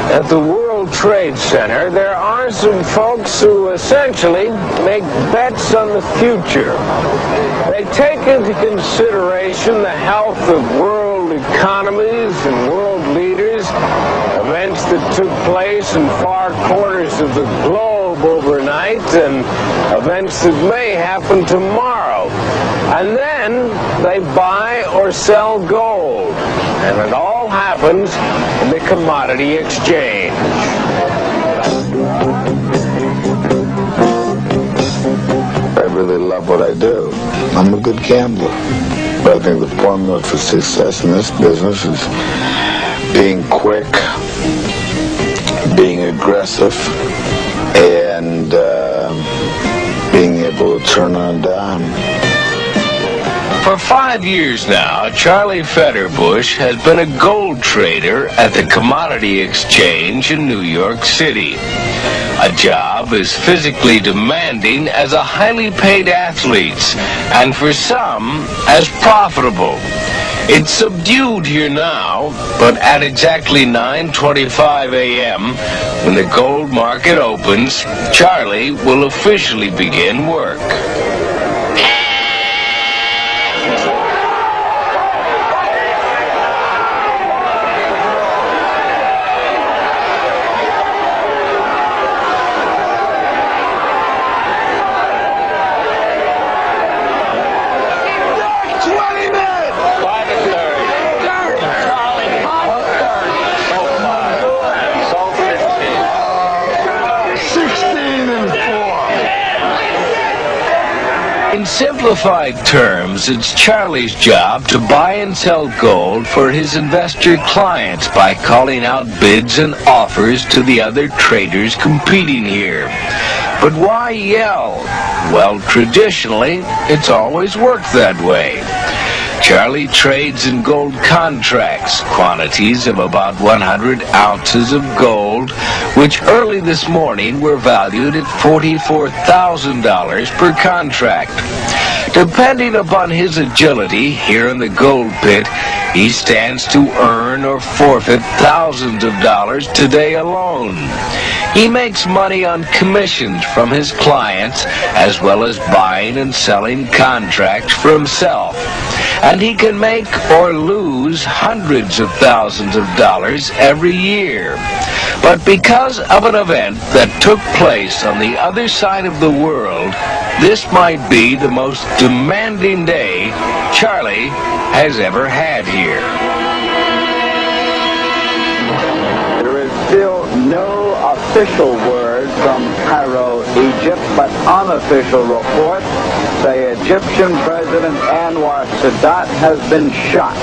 At the World Trade Center, there are some folks who essentially make bets on the future. They take into consideration the health of world economies and world leaders, events that took place in far corners of the globe overnight, and events that may happen tomorrow. And then they buy or sell gold. And it all happens in the commodity exchange. I really love what I do. I'm a good gambler. But I think the formula for success in this business is being quick, being aggressive, and being able to turn on a dime. For 5 years now, Charlie Fetterbush has been a gold trader at the Commodity Exchange in New York City. A job as physically demanding as a highly paid athlete's, and for some, as profitable. It's subdued here now, but at exactly 9:25 a.m., when the gold market opens, Charlie will officially begin work. In simplified terms, it's Charlie's job to buy and sell gold for his investor clients by calling out bids and offers to the other traders competing here. But why yell? Well, traditionally, it's always worked that way. Charlie trades in gold contracts, quantities of about 100 ounces of gold, which early this morning were valued at $44,000 per contract. Depending upon his agility here in the gold pit, he stands to earn or forfeit thousands of dollars today alone. He makes money on commissions from his clients, as well as buying and selling contracts for himself. And he can make or lose hundreds of thousands of dollars every year. But because of an event that took place on the other side of the world, this might be the most demanding day Charlie has ever had here. There is still no official word from Cairo, Egypt, but unofficial reports say Egyptian President Anwar Sadat has been shot.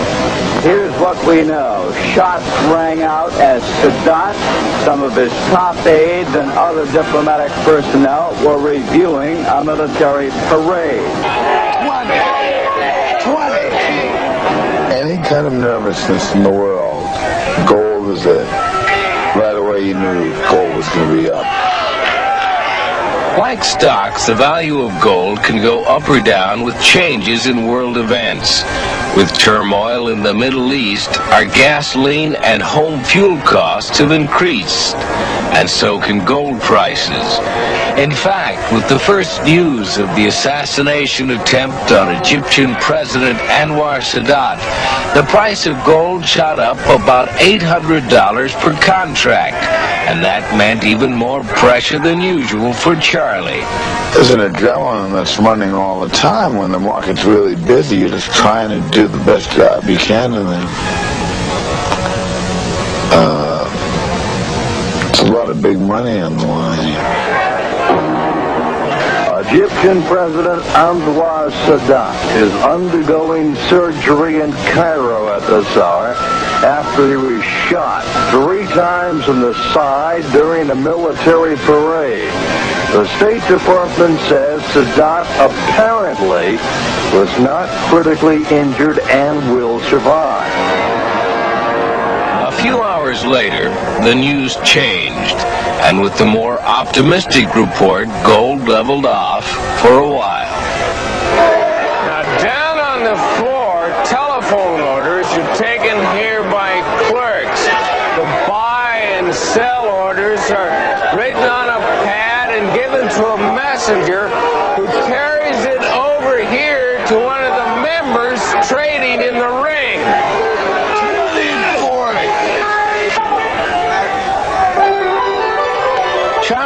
Here's what we know. Shots rang out as Sadat, some of his top aides, and other diplomatic personnel were reviewing a military parade. 20! Any kind of nervousness in the world, gold was it. Right away you knew gold was going to be up. Like stocks, the value of gold can go up or down with changes in world events. With turmoil in the Middle East, our gasoline and home fuel costs have increased, and so can gold prices. In fact, with the first news of the assassination attempt on Egyptian President Anwar Sadat, the price of gold shot up about $800 per contract, and that meant even more pressure than usual for Charlie. There's an adrenaline that's running all the time. When the market's really busy, you're just trying to do the best job you can, and then it's a lot of big money on the line. Egyptian President Anwar Sadat is undergoing surgery in Cairo at this hour after he was shot 3 times in the side during a military parade. The State Department says Sadat apparently was not critically injured and will survive. A few hours later, the news changed, and with the more optimistic report, gold leveled off for a while. Now, down on the floor, telephone orders are taken here by clerks to buy and sell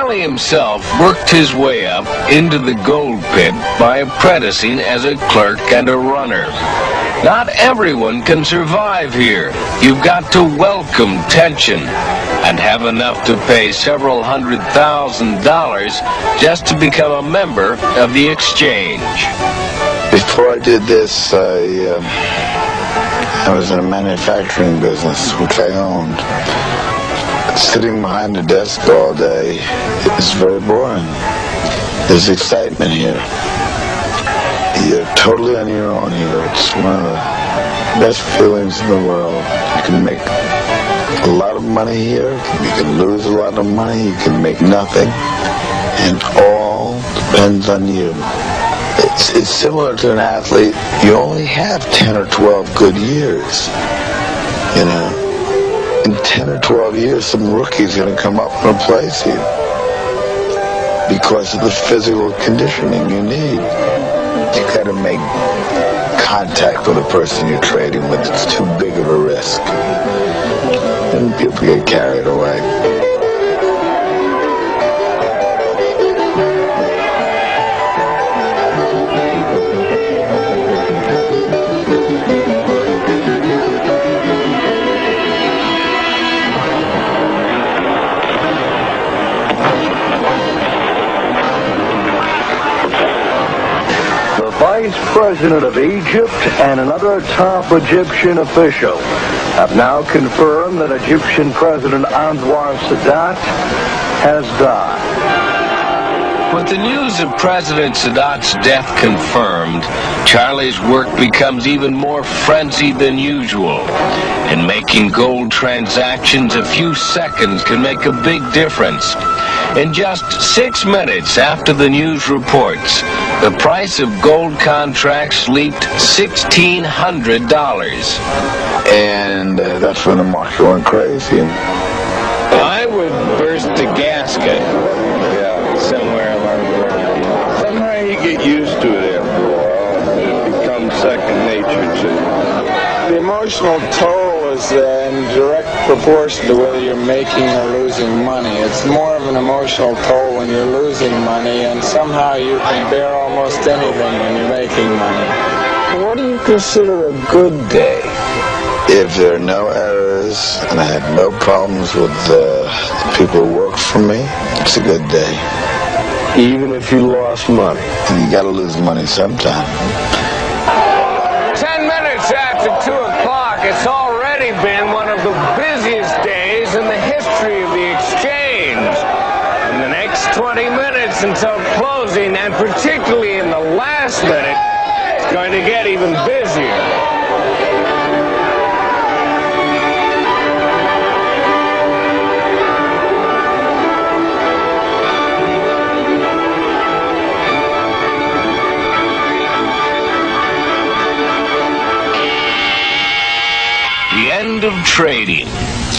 Charlie himself worked his way up into the gold pit by apprenticing as a clerk and a runner. Not everyone can survive here. You've got to welcome tension and have enough to pay several $100,000 just to become a member of the exchange. Before I did this, I was in a manufacturing business, which I owned. Sitting behind the desk all day is very boring. There's excitement here. You're totally on your own here. It's one of the best feelings in the world. You can make a lot of money here. You can lose a lot of money. You can make nothing. And all depends on you. It's similar to an athlete. You only have 10 or 12 good years. You know, in 10 or 12 years, some rookie's going to come up and replace you because of the physical conditioning you need. You got to make contact with the person you're trading with. It's too big of a risk. And people get carried away. Vice President of Egypt and another top Egyptian official have now confirmed that Egyptian President Anwar Sadat has died. With the news of President Sadat's death confirmed, Charlie's work becomes even more frenzied than usual. In making gold transactions, a few seconds can make a big difference. In just 6 minutes after the news reports, the price of gold contracts leaped $1,600. And that's when the market went crazy. I would burst the gasket. Somewhere along the way. Somehow you get used to it after a while. It becomes second nature to you. The emotional toll is in direct proportion to whether you're making or losing money. It's more of an emotional toll when you're losing money, and somehow you can bear almost anything when you're making money. What do you consider a good day? If there are no errors and I have no problems with the people who work for me, it's a good day. Even if you lost money? You gotta lose money sometime. 10 minutes after 2 o'clock, it's already been one of the busiest days in the history of the exchange. In the next 20 minutes until closing, and particularly in the last minute, it's going to get even busier. The end of trading.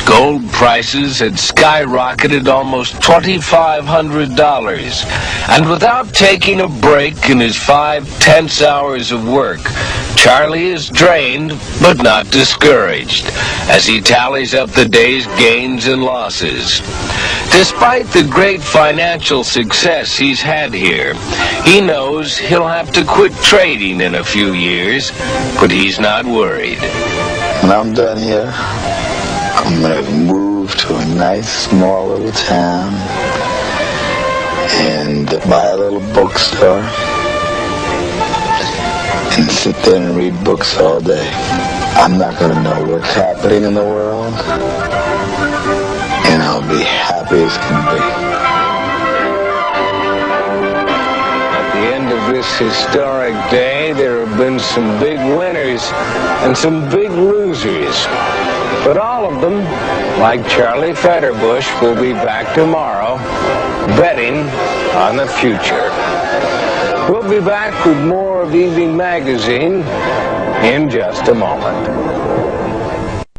Gold prices had skyrocketed almost $2,500. And without taking a break in his 5 tense hours of work, Charlie is drained but not discouraged as he tallies up the day's gains and losses. Despite the great financial success he's had here, he knows he'll have to quit trading in a few years, but he's not worried. When I'm done here, I'm going to move to a nice, small little town and buy a little bookstore and sit there and read books all day. I'm not going to know what's happening in the world, and I'll be happy as can be. At the end of this historic day, there have been some big winners and some big losers. But all of them, like Charlie Fetterbush, will be back tomorrow betting on the future. We'll be back with more of Evening Magazine in just a moment.